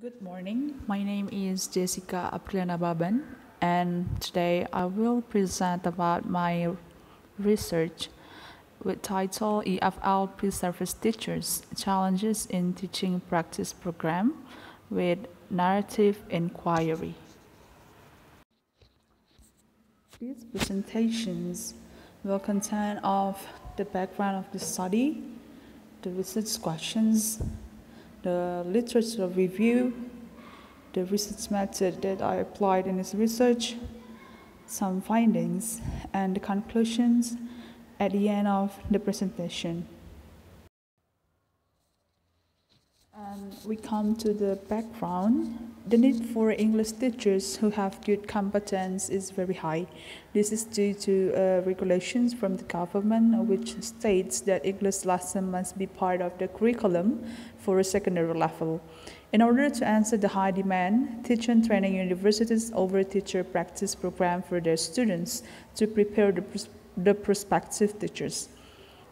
Good morning. My name is Jesika Aprilia Nababan, and today I will present about my research with title EFL Pre-Service Teachers Challenges in Teaching Practice Program with Narrative Inquiry. These presentations will contain of the background of the study, the research questions, the literature review, the research method that I applied in this research, some findings, and the conclusions at the end of the presentation. And we come to the background. The need for English teachers who have good competence is very high. This is due to regulations from the government which states that English lesson must be part of the curriculum for a secondary level. In order to answer the high demand, teacher and training universities offer a teacher practice program for their students to prepare the prospective teachers.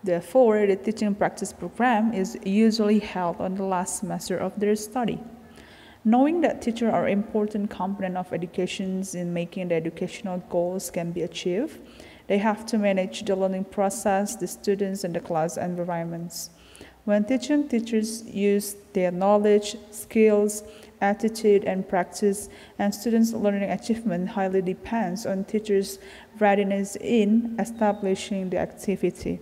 Therefore, the teaching practice program is usually held on the last semester of their study. Knowing that teachers are an important component of education in making the educational goals can be achieved, they have to manage the learning process, the students, and the class environments. When teaching, teachers use their knowledge, skills, attitude, and practice, and students' learning achievement highly depends on teachers' readiness in establishing the activity.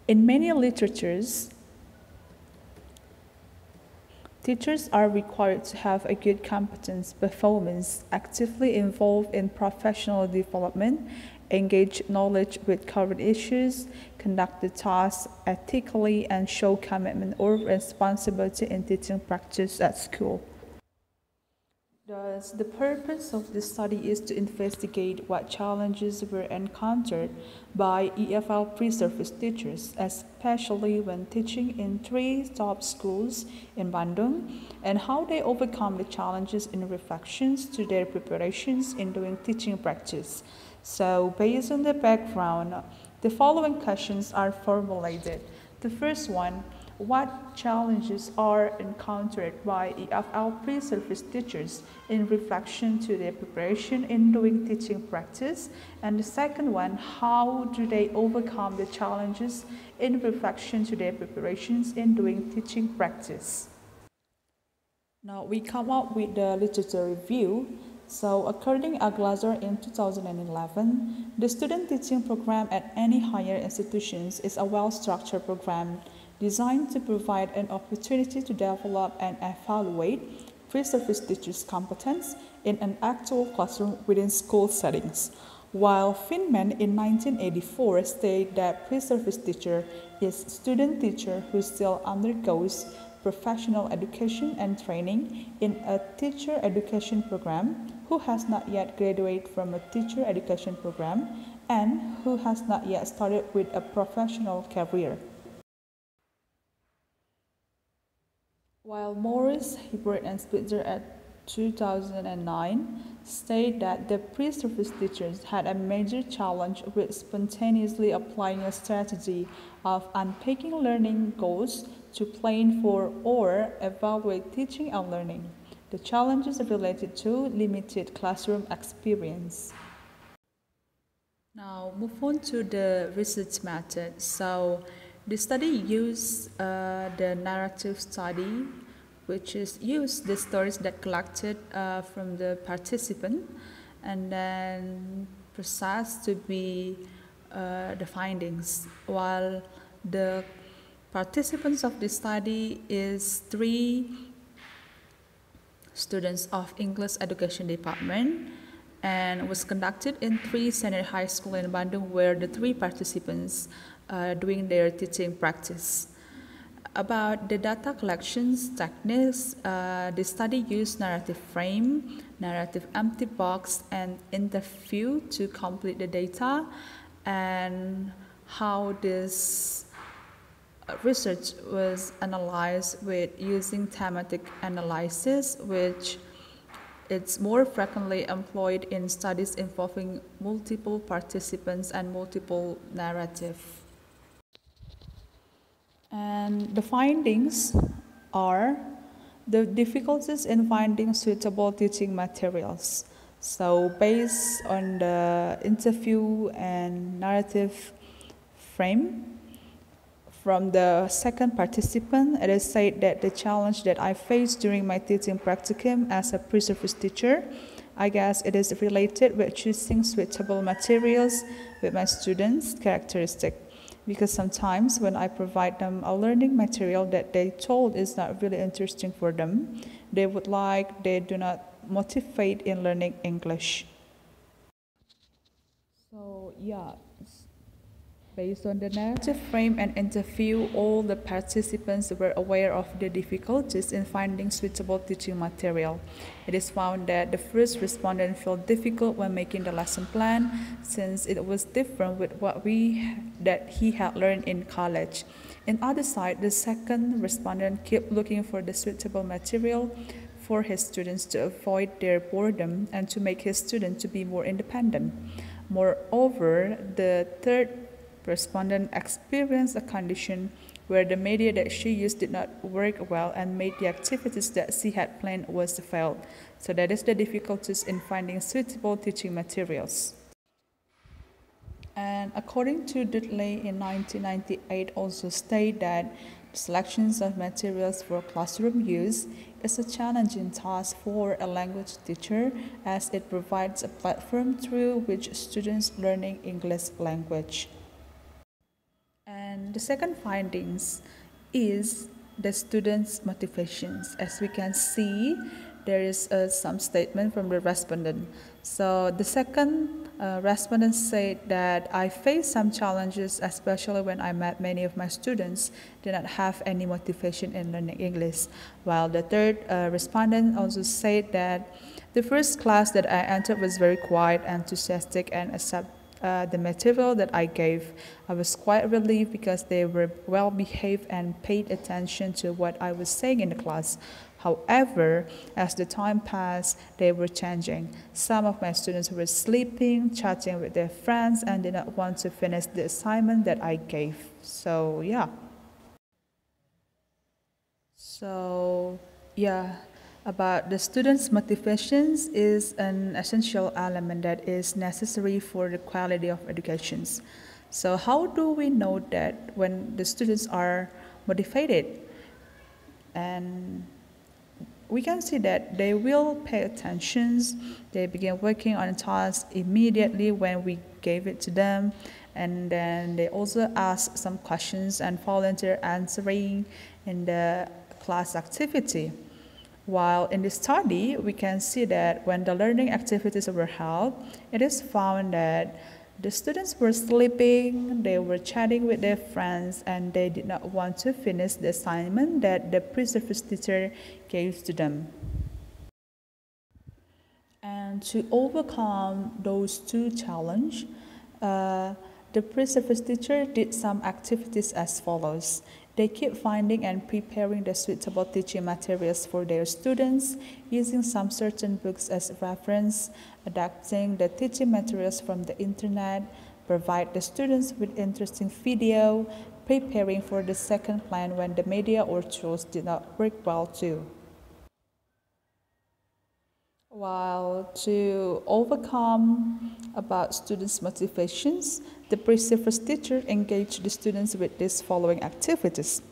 In many literatures, teachers are required to have a good competence, performance, actively involved in professional development, engage knowledge with current issues, conduct the tasks ethically, and show commitment or responsibility in teaching practice at school. Thus, the purpose of this study is to investigate what challenges were encountered by EFL pre-service teachers, especially when teaching in 3 top schools in Bandung, and how they overcome the challenges in reflections to their preparations in doing teaching practice. So, based on the background, the following questions are formulated. The first one, what challenges are encountered by EFL pre-service teachers in reflection to their preparation in doing teaching practice? And the second one, how do they overcome the challenges in reflection to their preparations in doing teaching practice? Now we come up with the literature review. So according to Glaser in 2011, the student teaching program at any higher institutions is a well-structured program designed to provide an opportunity to develop and evaluate pre-service teachers' competence in an actual classroom within school settings. While Feynman in 1984 stated that pre-service teacher is student teacher who still undergoes professional education and training in a teacher education program, who has not yet graduated from a teacher education program, and who has not yet started with a professional career. While Morris, Hibbert, and Spitzer at 2009 state that the pre-service teachers had a major challenge with spontaneously applying a strategy of unpacking learning goals to plan for or evaluate teaching and learning. The challenges are related to limited classroom experience. Now, move on to the research method. So, the study used the narrative study, which is used the stories that collected from the participant and then processed to be the findings. While the participants of the study is 3 students of English Education Department and was conducted in 3 senior high school in Bandung, where the 3 participants doing their teaching practice. About the data collections techniques, the study used narrative frame, narrative empty box, and interview to complete the data, and how this research was analyzed with using thematic analysis, which it's more frequently employed in studies involving multiple participants and multiple narrative. And the findings are the difficulties in finding suitable teaching materials. So based on the interview and narrative frame from the second participant, it is said that the challenge that I faced during my teaching practicum as a pre-service teacher, I guess it is related with choosing suitable materials with my students' characteristic. Because sometimes when I provide them a learning material that they told is not really interesting for them, they do not motivate in learning English. So yeah, based on the narrative frame and interview, all the participants were aware of the difficulties in finding suitable teaching material. It is found that the first respondent felt difficult when making the lesson plan since it was different with that he had learned in college. On the other side, the second respondent kept looking for the suitable material for his students to avoid their boredom and to make his students to be more independent. Moreover, the third respondent experienced a condition where the media that she used did not work well and made the activities that she had planned was failed. So that is the difficulties in finding suitable teaching materials. And according to Dudley in 1998 also state that selections of materials for classroom use is a challenging task for a language teacher as it provides a platform through which students learning English language. And the second findings is the students' motivations. As we can see, there is some statement from the respondent. So the second respondent said that I faced some challenges, especially when I met many of my students did not have any motivation in learning English. While the third respondent also said that the first class that I entered was very quiet, enthusiastic, and accept the material that I gave. I was quite relieved because they were well behaved and paid attention to what I was saying in the class. However, as the time passed, they were changing. Some of my students were sleeping, chatting with their friends, and did not want to finish the assignment that I gave. So, yeah. About the students' motivations is an essential element that is necessary for the quality of education. So how do we know that when the students are motivated? And we can see that they will pay attention, they begin working on a task immediately when we gave it to them, and then they also ask some questions and volunteer answering in the class activity. While in this study, we can see that when the learning activities were held, it is found that the students were sleeping, they were chatting with their friends, and they did not want to finish the assignment that the pre-service teacher gave to them. And to overcome those two challenges, the pre-service teacher did some activities as follows. They keep finding and preparing the suitable teaching materials for their students, using some certain books as reference, adapting the teaching materials from the internet, provide the students with interesting video, preparing for the second plan when the media or tools did not work well too. While to overcome about students' motivations, the pre-service teacher engaged the students with these following activities.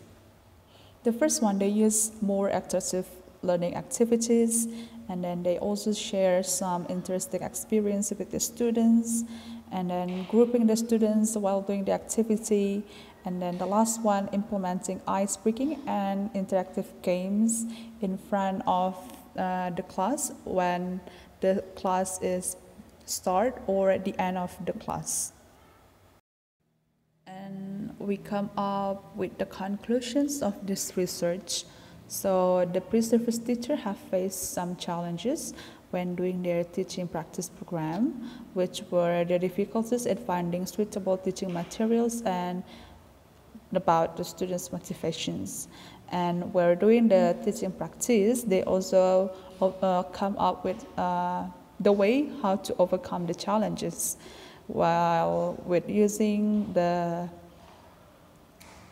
The first one, they use more active learning activities, and then they also share some interesting experience with the students, and then grouping the students while doing the activity, and then the last one, implementing ice-breaking and interactive games in front of the class when the class is start or at the end of the class. And we come up with the conclusions of this research. So the pre-service teacher have faced some challenges when doing their teaching practice program, which were the difficulties in finding suitable teaching materials and about the students' motivations. And while doing the teaching practice, they also come up with the way how to overcome the challenges while with using the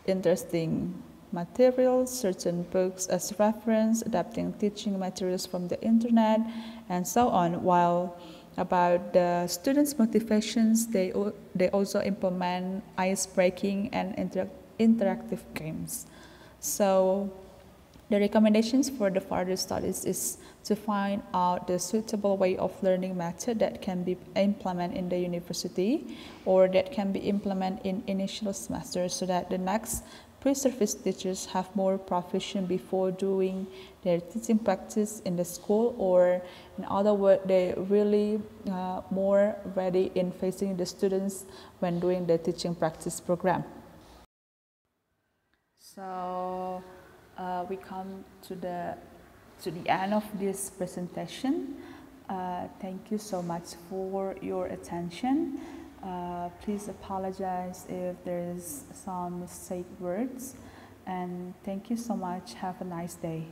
interesting materials, certain books as reference, adapting teaching materials from the internet, and so on. While about the students' motivations, they also implement ice-breaking and interactive games. So the recommendations for the further studies is to find out the suitable way of learning method that can be implemented in the university or that can be implemented in initial semesters so that the next pre-service teachers have more proficiency before doing their teaching practice in the school, or in other words, they really more ready in facing the students when doing the teaching practice program. So we come to the end of this presentation. Thank you so much for your attention. Please apologize if there is some mistake words, and thank you so much. Have a nice day.